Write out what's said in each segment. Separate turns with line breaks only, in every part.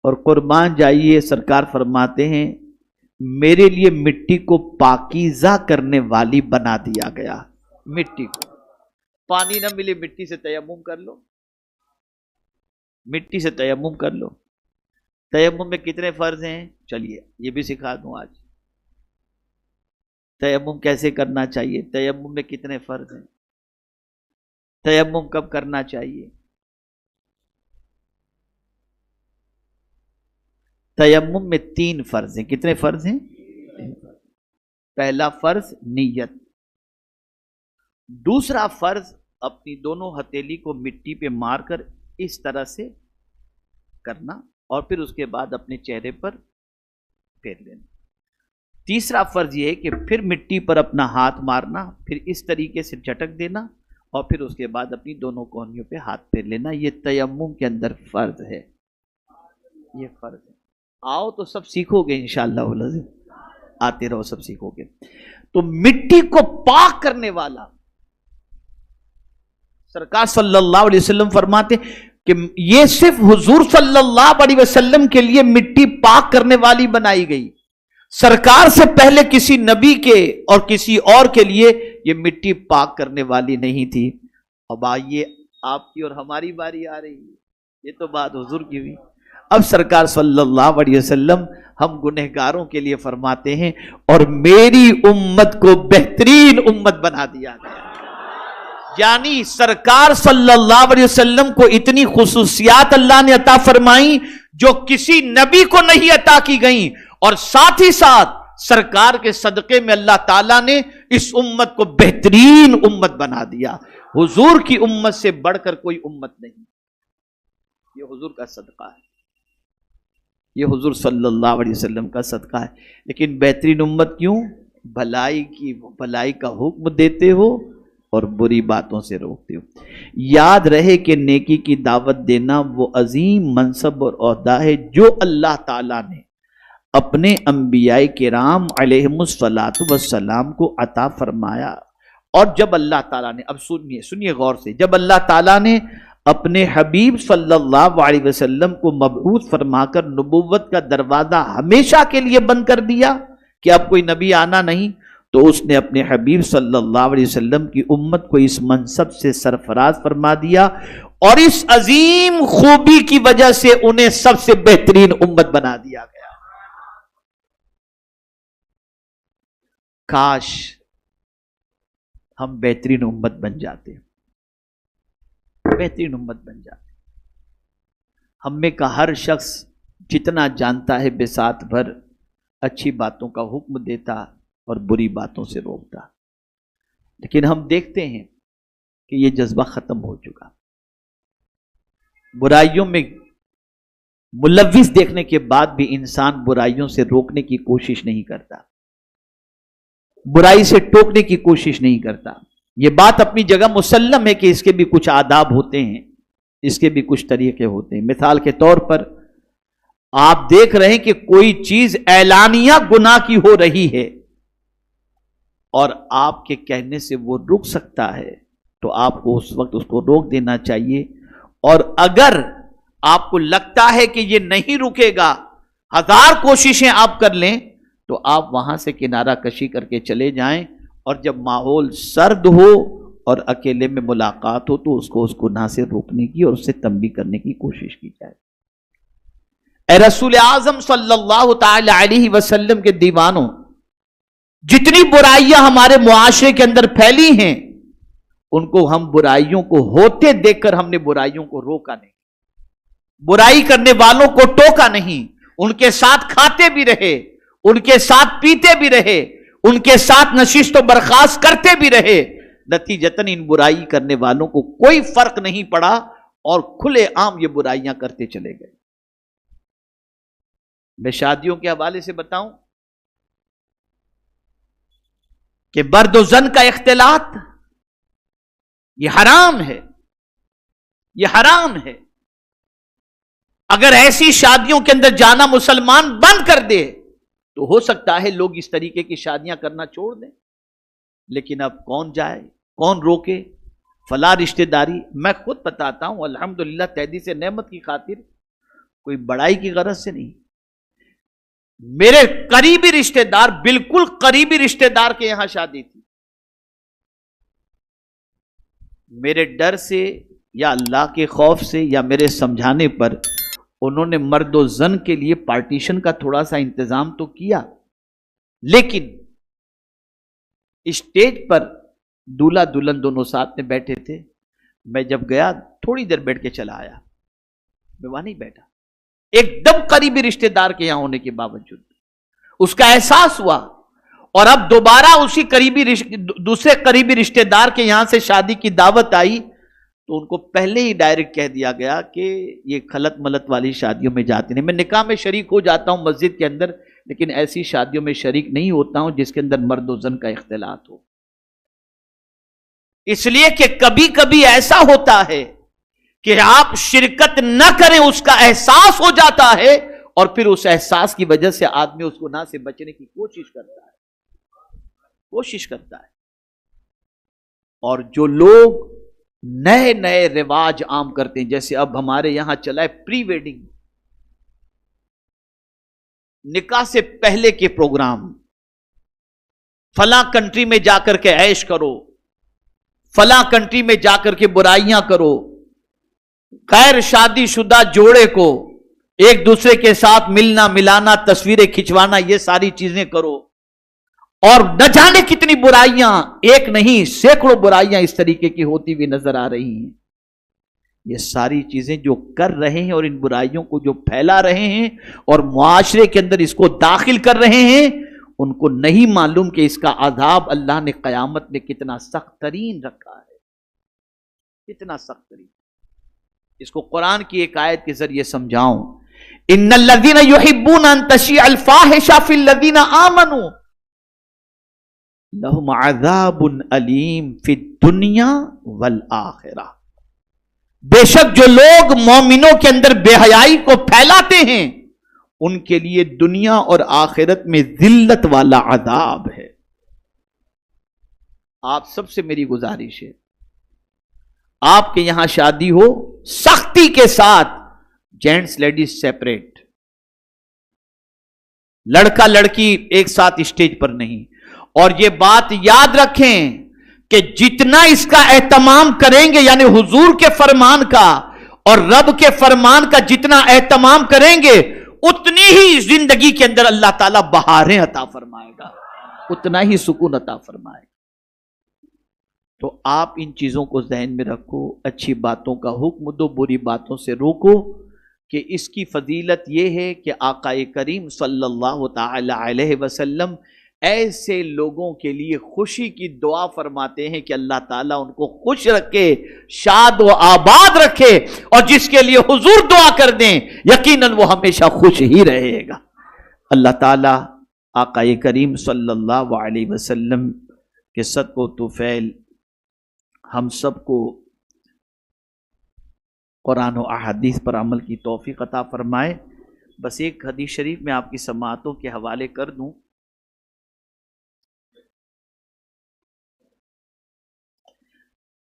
اور قربان جائیے سرکار فرماتے ہیں میرے لیے مٹی کو پاکیزہ کرنے والی بنا دیا گیا. مٹی کو پانی نہ ملے مٹی سے تیمم کر لو، مٹی سے تیمم کر لو. تیمم میں کتنے فرض ہیں چلیے یہ بھی سکھا دوں آج. تیمم کیسے کرنا چاہیے، تیمم میں کتنے فرض ہیں، تیمم کب کرنا چاہیے. تیمم میں 3 فرض ہیں. کتنے فرض ہیں؟ پہلا فرض نیت، دوسرا فرض اپنی دونوں ہتھیلی کو مٹی پہ مار کر اس طرح سے کرنا اور پھر اس کے بعد اپنے چہرے پر پھیر لینا. تیسرا فرض یہ ہے کہ پھر مٹی پر اپنا ہاتھ مارنا، پھر اس طریقے سے جھٹک دینا اور پھر اس کے بعد اپنی دونوں کونیوں پہ ہاتھ پھیر لینا. یہ تیمم کے اندر فرض ہے، یہ فرض ہے. آؤ تو سب سیکھو گے انشاءاللہ العزیز، آتے رہو سب سیکھو گے. تو مٹی کو پاک کرنے والا سرکار صلی اللہ علیہ وسلم فرماتے کہ یہ صرف حضور صلی اللہ علیہ وسلم کے لیے مٹی پاک کرنے والی بنائی گئی. سرکار سے پہلے کسی نبی کے اور کسی اور کے لیے یہ مٹی پاک کرنے والی نہیں تھی. اب آئیے آپ کی اور ہماری باری آ رہی ہے. یہ تو بات حضور کی ہوئی. اب سرکار صلی اللہ علیہ وسلم ہم گنہگاروں کے لیے فرماتے ہیں اور میری امت کو بہترین امت بنا دیا گیا. یعنی سرکار صلی اللہ علیہ وسلم کو اتنی خصوصیات اللہ نے عطا فرمائی جو کسی نبی کو نہیں عطا کی گئیں، اور ساتھ ہی ساتھ سرکار کے صدقے میں اللہ تعالیٰ نے اس امت کو بہترین امت بنا دیا. حضور کی امت سے بڑھ کر کوئی امت نہیں. یہ حضور کا صدقہ ہے، یہ حضور صلی اللہ علیہ وسلم کا صدقہ ہے. لیکن بہترین امت کیوں؟ بھلائی کا حکم دیتے ہو اور بری باتوں سے روکتے ہو. یاد رہے کہ نیکی کی دعوت دینا وہ عظیم منصب اور عہدہ ہے جو اللہ تعالیٰ نے اپنے انبیاء کرام علیہم الصلاۃ والسلام کو عطا فرمایا. اور جب اللہ تعالیٰ نے، اب سنیے غور سے، جب اللہ تعالیٰ نے اپنے حبیب صلی اللہ علیہ وسلم کو مبعوث فرما کر نبوت کا دروازہ ہمیشہ کے لیے بند کر دیا کہ اب کوئی نبی آنا نہیں، تو اس نے اپنے حبیب صلی اللہ علیہ وسلم کی امت کو اس منصب سے سرفراز فرما دیا اور اس عظیم خوبی کی وجہ سے انہیں سب سے بہترین امت بنا دیا گیا. کاش ہم بہترین امت بن جاتے، بہترین امت بن جاتے. ہم میں کا ہر شخص جتنا جانتا ہے بساط بھر اچھی باتوں کا حکم دیتا اور بری باتوں سے روکتا. لیکن ہم دیکھتے ہیں کہ یہ جذبہ ختم ہو چکا. برائیوں میں ملوث دیکھنے کے بعد بھی انسان برائیوں سے روکنے کی کوشش نہیں کرتا، برائی سے ٹوکنے کی کوشش نہیں کرتا. یہ بات اپنی جگہ مسلم ہے کہ اس کے بھی کچھ آداب ہوتے ہیں، اس کے بھی کچھ طریقے ہوتے ہیں. مثال کے طور پر آپ دیکھ رہے ہیں کہ کوئی چیز اعلانیہ گناہ کی ہو رہی ہے اور آپ کے کہنے سے وہ رک سکتا ہے، تو آپ کو اس وقت اس کو روک دینا چاہیے. اور اگر آپ کو لگتا ہے کہ یہ نہیں رکے گا، 1000 کوششیں آپ کر لیں، تو آپ وہاں سے کنارہ کشی کر کے چلے جائیں، اور جب ماحول سرد ہو اور اکیلے میں ملاقات ہو تو اس کو اس گناہ سے روکنے کی اور اس سے تنبیہ کرنے کی کوشش کی جائے. اے رسول اعظم صلی اللہ تعالی علیہ وسلم کے دیوانوں، جتنی برائیاں ہمارے معاشرے کے اندر پھیلی ہیں، ان کو ہم برائیوں کو ہوتے دیکھ کر ہم نے برائیوں کو روکا نہیں، برائی کرنے والوں کو ٹوکا نہیں، ان کے ساتھ کھاتے بھی رہے، ان کے ساتھ پیتے بھی رہے، ان کے ساتھ نشست و برخاست کرتے بھی رہے. نتیجتاً ان برائی کرنے والوں کو کوئی فرق نہیں پڑا اور کھلے عام یہ برائیاں کرتے چلے گئے. میں شادیوں کے حوالے سے بتاؤں کہ مرد و زن کا اختلاط یہ حرام ہے، یہ حرام ہے. اگر ایسی شادیوں کے اندر جانا مسلمان بند کر دے تو ہو سکتا ہے لوگ اس طریقے کی شادیاں کرنا چھوڑ دیں. لیکن اب کون جائے، کون روکے؟ فلاں رشتہ داری، میں خود بتاتا ہوں الحمدللہ تحدیث نعمت کی خاطر کوئی بڑائی کی غرض سے نہیں. میرے قریبی رشتہ دار, بالکل قریبی رشتہ دار کے یہاں شادی تھی. میرے ڈر سے یا اللہ کے خوف سے یا میرے سمجھانے پر انہوں نے مرد و زن کے لیے پارٹیشن کا تھوڑا سا انتظام تو کیا, لیکن اسٹیج پر دولہا دلہن دونوں ساتھ میں بیٹھے تھے. میں جب گیا تھوڑی دیر بیٹھ کے چلا آیا, میں وہاں نہیں بیٹھا. ایک دم قریبی رشتہ دار کے یہاں ہونے کے باوجود اس کا احساس ہوا, اور اب دوبارہ اسی دوسرے قریبی رشتہ دار کے یہاں سے شادی کی دعوت آئی تو ان کو پہلے ہی ڈائریکٹ کہہ دیا گیا کہ یہ خلط ملط والی شادیوں میں جاتے نہیں. میں نکاح میں شریک ہو جاتا ہوں مسجد کے اندر, لیکن ایسی شادیوں میں شریک نہیں ہوتا ہوں جس کے اندر مرد و زن کا اختلاط ہو. اس لیے کہ کبھی کبھی ایسا ہوتا ہے کہ آپ شرکت نہ کریں, اس کا احساس ہو جاتا ہے, اور پھر اس احساس کی وجہ سے آدمی اس گناہ سے بچنے کی کوشش کرتا ہے. اور جو لوگ نئے نئے رواج عام کرتے ہیں, جیسے اب ہمارے یہاں چلا ہے پری ویڈنگ, نکاح سے پہلے کے پروگرام, فلاں کنٹری میں جا کر کے عیش کرو, فلاں کنٹری میں جا کر کے برائیاں کرو, غیر شادی شدہ جوڑے کو ایک دوسرے کے ساتھ ملنا ملانا, تصویریں کھنچوانا, یہ ساری چیزیں کرو. اور نہ جانے کتنی برائیاں, ایک نہیں سینکڑوں برائیاں اس طریقے کی ہوتی ہوئی نظر آ رہی ہیں. یہ ساری چیزیں جو کر رہے ہیں اور ان برائیوں کو جو پھیلا رہے ہیں اور معاشرے کے اندر اس کو داخل کر رہے ہیں, ان کو نہیں معلوم کہ اس کا عذاب اللہ نے قیامت میں کتنا سخت ترین رکھا ہے, کتنا سخت ترین. اس کو قرآن کی ایک آیت کے ذریعے سمجھاؤں. ان الذین یحبون ان تشیع الفاحشہ فی الذین آمنوا لہم عذاب علیم فی الدنیا والآخرہ. بے شک جو لوگ مومنوں کے اندر بے حیائی کو پھیلاتے ہیں ان کے لیے دنیا اور آخرت میں ذلت والا عذاب ہے. آپ سب سے میری گزارش ہے, آپ کے یہاں شادی ہو سختی کے ساتھ, جینٹس لیڈیز سیپریٹ, لڑکا لڑکی ایک ساتھ اسٹیج پر نہیں. اور یہ بات یاد رکھیں کہ جتنا اس کا اہتمام کریں گے, یعنی حضور کے فرمان کا اور رب کے فرمان کا جتنا اہتمام کریں گے, اتنی ہی زندگی کے اندر اللہ تعالیٰ بہاریں عطا فرمائے گا, اتنا ہی سکون عطا فرمائے گا. تو آپ ان چیزوں کو ذہن میں رکھو, اچھی باتوں کا حکم دو, بری باتوں سے روکو, کہ اس کی فضیلت یہ ہے کہ آقا کریم صلی اللہ تعالی علیہ وسلم ایسے لوگوں کے لیے خوشی کی دعا فرماتے ہیں کہ اللہ تعالیٰ ان کو خوش رکھے, شاد و آباد رکھے, اور جس کے لیے حضور دعا کر دیں یقیناً وہ ہمیشہ خوش ہی رہے گا. اللہ تعالیٰ آقا کریم صلی اللہ علیہ وسلم کے صدق و طفیل ہم سب کو قرآن و احادیث پر عمل کی توفیق عطا فرمائے. بس ایک حدیث شریف میں آپ کی سماعتوں کے حوالے کر دوں.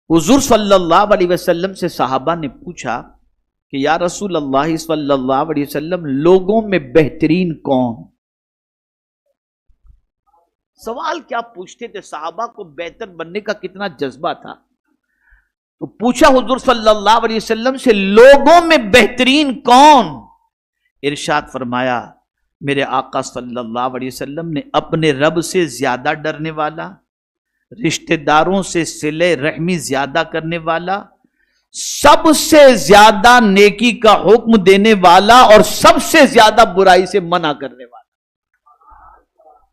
حضور صلی اللہ علیہ وسلم سے صحابہ نے پوچھا کہ یا رسول اللہ صلی اللہ علیہ وسلم, لوگوں میں بہترین کون؟ سوال کیا پوچھتے تھے, صحابہ کو بہتر بننے کا کتنا جذبہ تھا. تو پوچھا حضور صلی اللہ علیہ وسلم سے, لوگوں میں بہترین کون؟ ارشاد فرمایا میرے آقا صلی اللہ علیہ وسلم نے, اپنے رب سے زیادہ ڈرنے والا, رشتہ داروں سے صلہ رحمی زیادہ کرنے والا, سب سے زیادہ نیکی کا حکم دینے والا, اور سب سے زیادہ برائی سے منع کرنے والا.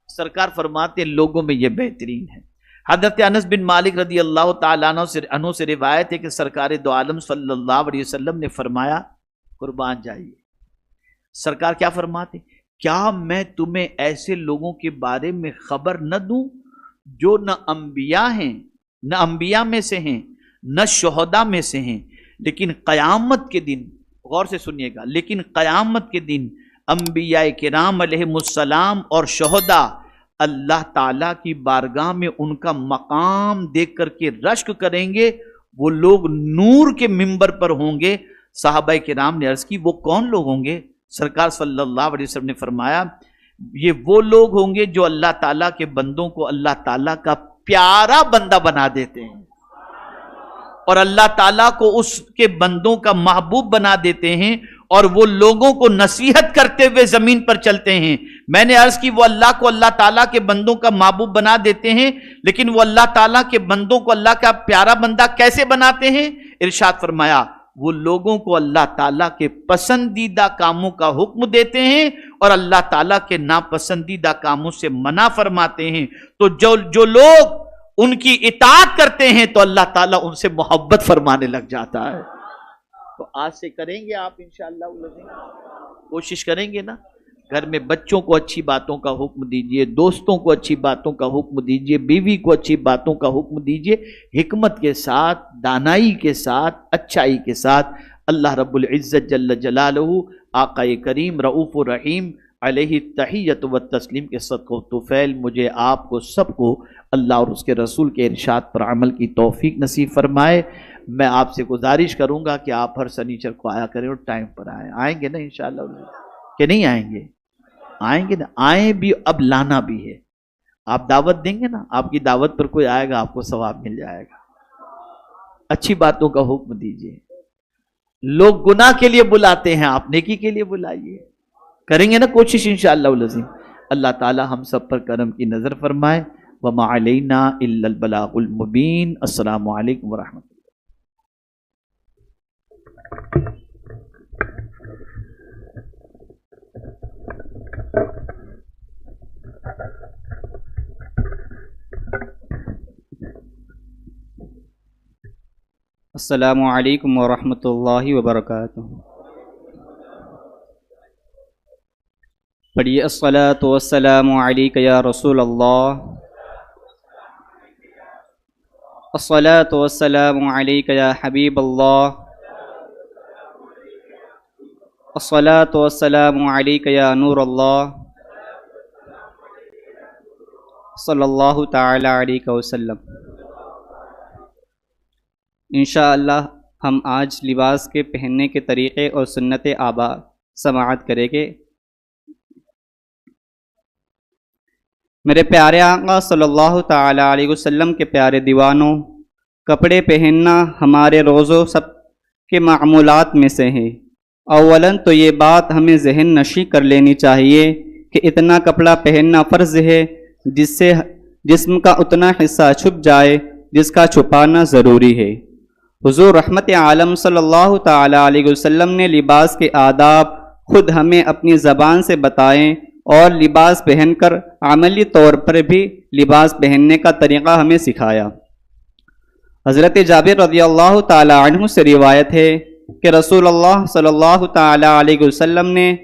سرکار فرماتے ہیں لوگوں میں یہ بہترین ہے. حضرت انس بن مالک رضی اللہ تعالیٰ عنہ سے روایت ہے کہ سرکار دو عالم صلی اللہ علیہ وسلم نے فرمایا, قربان جائیے, سرکار کیا فرماتے, کیا میں تمہیں ایسے لوگوں کے بارے میں خبر نہ دوں جو نہ انبیاء ہیں, نہ انبیاء میں سے ہیں, نہ شہداء میں سے ہیں, لیکن قیامت کے دن, غور سے سنیے گا, لیکن قیامت کے دن انبیاء کرام علیہم السلام اور شہداء اللہ تعالیٰ کی بارگاہ میں ان کا مقام دیکھ کر کے رشک کریں گے. وہ لوگ نور کے منبر پر ہوں گے, صحابہ کرام نے عرض کی وہ کون لوگ ہوں گے؟ سرکار صلی اللہ علیہ وسلم نے فرمایا یہ وہ لوگ ہوں گے جو اللہ تعالیٰ کے بندوں کو اللہ تعالیٰ کا پیارا بندہ بنا دیتے ہیں اور اللہ تعالیٰ کو اس کے بندوں کا محبوب بنا دیتے ہیں، اور وہ لوگوں کو نصیحت کرتے ہوئے زمین پر چلتے ہیں۔ میں نے عرض کی وہ اللہ کو اللہ تعالیٰ کے بندوں کا محبوب بنا دیتے ہیں، لیکن وہ اللہ تعالیٰ کے بندوں کو اللہ کا پیارا بندہ کیسے بناتے ہیں؟ ارشاد فرمایا وہ لوگوں کو اللہ تعالیٰ کے پسندیدہ کاموں کا حکم دیتے ہیں اور اللہ تعالیٰ کے ناپسندیدہ کاموں سے منع فرماتے ہیں، تو جو لوگ ان کی اطاعت کرتے ہیں تو اللہ تعالیٰ ان سے محبت فرمانے لگ جاتا ہے۔ تو آج سے کریں گے آپ انشاءاللہ، کوشش کریں گے نا؟ گھر میں بچوں کو اچھی باتوں کا حکم دیجئے، دوستوں کو اچھی باتوں کا حکم دیجئے، بیوی کو اچھی باتوں کا حکم دیجئے، حکمت کے ساتھ، دانائی کے ساتھ، اچھائی کے ساتھ۔ اللہ رب العزت جل جلالہ آقا کریم رؤوف الرحیم علیہ تحیت و تسلیم کے صدقہ و طفیل مجھے آپ کو سب کو اللہ اور اس کے رسول کے ارشاد پر عمل کی توفیق نصیب فرمائے۔ میں آپ سے گزارش کروں گا کہ آپ ہر سنیچر کو آیا کریں اور ٹائم پر آئیں گے نا انشاءاللہ کہ نہیں آئیں گے؟ آئیں گے نا؟ آئیں بھی، اب لانا بھی ہے۔ آپ دعوت دیں گے نا، آپ کی دعوت پر کوئی آئے گا آپ کو ثواب مل جائے گا۔ اچھی باتوں کا حکم دیجئے۔ لوگ گناہ کے لیے بلاتے ہیں، آپ نیکی کے لیے بلائیے۔ کریں گے نا کوشش انشاءاللہ العظیم؟ اللہ تعالی ہم سب پر کرم کی نظر فرمائے۔ وما علینا الا البلاغ المبین۔ السلام علیکم ورحمۃ اللہ۔
السلام علیکم ورحمۃ اللہ وبرکاتہ۔ پڑھیے الصلاۃ والسلام علیک یا رسول اللہ، الصلاۃ والسلام علیک یا حبیب اللہ، الصلاۃ والسلام علیک یا نور اللہ، صلی اللہ تعالی علیہ وسلم۔ انشاءاللہ ہم آج لباس کے پہننے کے طریقے اور سنت آبا سماعت کریں گے۔ میرے پیارے آقا صلی اللہ تعالی علیہ وسلم کے پیارے دیوانوں، کپڑے پہننا ہمارے روزوں سب کے معمولات میں سے ہے۔ اولاً تو یہ بات ہمیں ذہن نشی کر لینی چاہیے کہ اتنا کپڑا پہننا فرض ہے جس سے جسم کا اتنا حصہ چھپ جائے جس کا چھپانا ضروری ہے۔ حضور رحمت عالم صلی اللہ تعالی علیہ وسلم نے لباس کے آداب خود ہمیں اپنی زبان سے بتائیں اور لباس پہن کر عملی طور پر بھی لباس پہننے کا طریقہ ہمیں سکھایا۔ حضرت جابر رضی اللہ تعالی عنہ سے روایت ہے کہ رسول اللہ صلی اللہ تعالی علیہ وسلم نے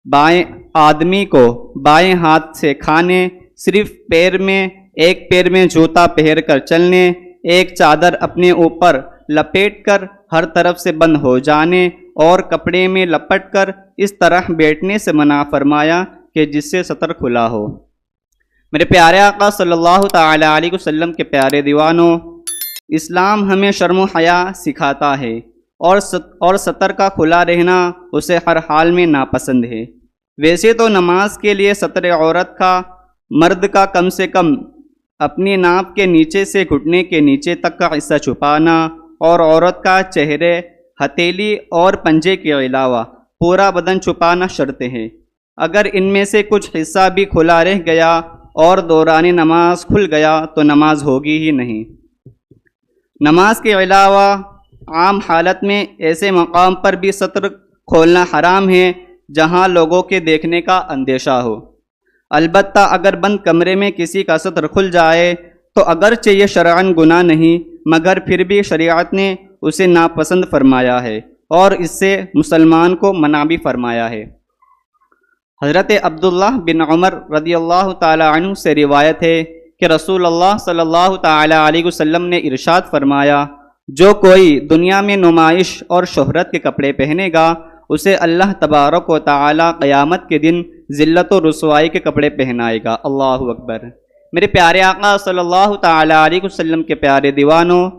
بائیں آدمی کو بائیں ہاتھ سے کھانے، صرف ایک پیر میں جوتا پہن کر چلنے، ایک چادر اپنے اوپر لپیٹ کر ہر طرف سے بند ہو جانے اور کپڑے میں لپٹ کر اس طرح بیٹھنے سے منع فرمایا کہ جس سے سطر کھلا ہو۔ میرے پیارے آقا صلی اللہ تعالی علیہ وسلم کے پیارے دیوانوں، اسلام ہمیں شرم و حیا سکھاتا ہے اور سطر کا کھلا رہنا اسے ہر حال میں ناپسند ہے۔ ویسے تو نماز کے لیے سطر عورت کا مرد کا کم سے کم اپنی ناپ کے نیچے سے گھٹنے کے نیچے تک کا حصہ چھپانا اور عورت کا چہرے، ہتھیلی اور پنجے کے علاوہ پورا بدن چھپانا شرط ہے۔ اگر ان میں سے کچھ حصہ بھی کھلا رہ گیا اور دوران نماز کھل گیا تو نماز ہوگی ہی نہیں۔ نماز کے علاوہ عام حالت میں ایسے مقام پر بھی سطر کھولنا حرام ہے جہاں لوگوں کے دیکھنے کا اندیشہ ہو۔ البتہ اگر بند کمرے میں کسی کا سطر کھل جائے تو اگرچہ یہ شرعاً گناہ نہیں مگر پھر بھی شریعت نے اسے ناپسند فرمایا ہے اور اس سے مسلمان کو منع بھی فرمایا ہے۔ حضرت عبداللہ بن عمر رضی اللہ تعالی عنہ سے روایت ہے کہ رسول اللہ صلی اللہ تعالی علیہ وسلم نے ارشاد فرمایا، جو کوئی دنیا میں نمائش اور شہرت کے کپڑے پہنے گا اسے اللہ تبارک و تعالی قیامت کے دن ذلت و رسوائی کے کپڑے پہنائے گا۔ اللہ اکبر۔ میرے پیارے آقا صلی اللہ تعالی علیہ وسلم کے پیارے دیوانوں،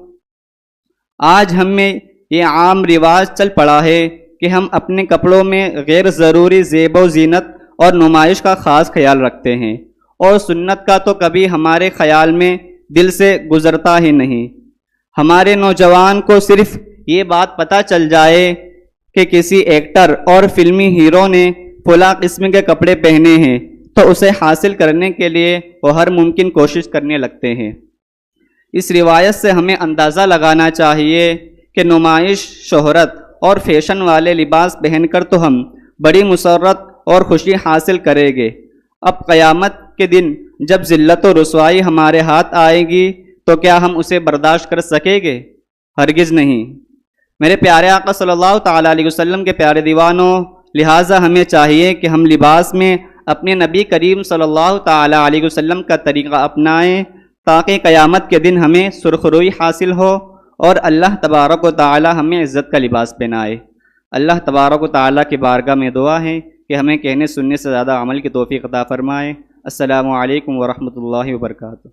آج ہم میں یہ عام رواج چل پڑا ہے کہ ہم اپنے کپڑوں میں غیر ضروری زیب و زینت اور نمائش کا خاص خیال رکھتے ہیں، اور سنت کا تو کبھی ہمارے خیال میں دل سے گزرتا ہی نہیں۔ ہمارے نوجوان کو صرف یہ بات پتہ چل جائے کہ کسی ایکٹر اور فلمی ہیرو نے فلاں قسم کے کپڑے پہنے ہیں تو اسے حاصل کرنے کے لیے وہ ہر ممکن کوشش کرنے لگتے ہیں۔ اس روایت سے ہمیں اندازہ لگانا چاہیے کہ نمائش، شہرت اور فیشن والے لباس پہن کر تو ہم بڑی مسرت اور خوشی حاصل کریں گے، اب قیامت کے دن جب ذلت و رسوائی ہمارے ہاتھ آئے گی تو کیا ہم اسے برداشت کر سکیں گے؟ ہرگز نہیں۔ میرے پیارے آقا صلی اللہ تعالیٰ علیہ وسلم کے پیارے دیوانوں، لہٰذا ہمیں چاہیے کہ ہم لباس میں اپنے نبی کریم صلی اللہ تعالیٰ علیہ وسلم کا طریقہ اپنائیں تاکہ قیامت کے دن ہمیں سرخروئی حاصل ہو اور اللہ تبارک و تعالیٰ ہمیں عزت کا لباس پہنائے۔ اللہ تبارک و تعالیٰ کی بارگاہ میں دعا ہے کہ ہمیں کہنے سننے سے زیادہ عمل کی توفیق عطا فرمائے۔ السلام علیکم ورحمۃ اللہ وبرکاتہ۔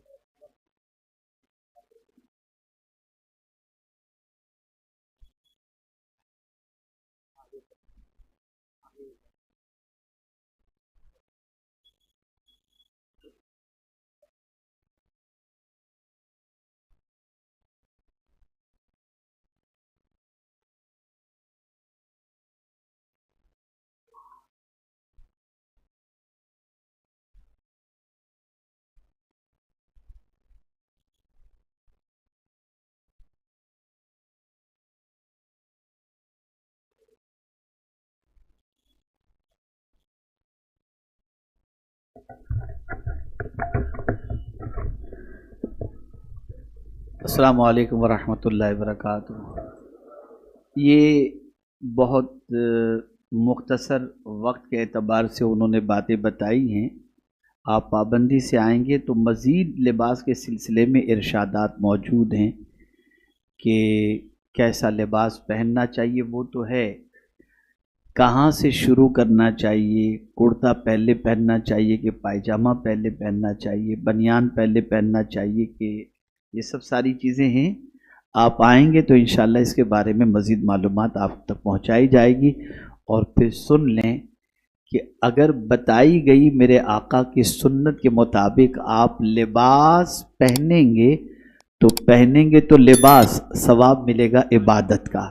السلام علیکم ورحمۃ اللہ وبرکاتہ۔ یہ بہت مختصر وقت کے اعتبار سے انہوں نے باتیں بتائی ہیں، آپ پابندی سے آئیں گے تو مزید لباس کے سلسلے میں ارشادات موجود ہیں کہ کیسا لباس پہننا چاہیے، وہ تو ہے، کہاں سے شروع کرنا چاہیے، کرتا پہلے پہننا چاہیے کہ پائجامہ پہلے پہننا چاہیے، بنیان پہلے پہننا چاہیے، کہ یہ سب ساری چیزیں ہیں۔ آپ آئیں گے تو انشاءاللہ اس کے بارے میں مزید معلومات آپ تک پہنچائی جائے گی، اور پھر سن لیں کہ اگر بتائی گئی میرے آقا کی سنت کے مطابق آپ لباس پہنیں گے تو لباس ثواب ملے گا عبادت کا۔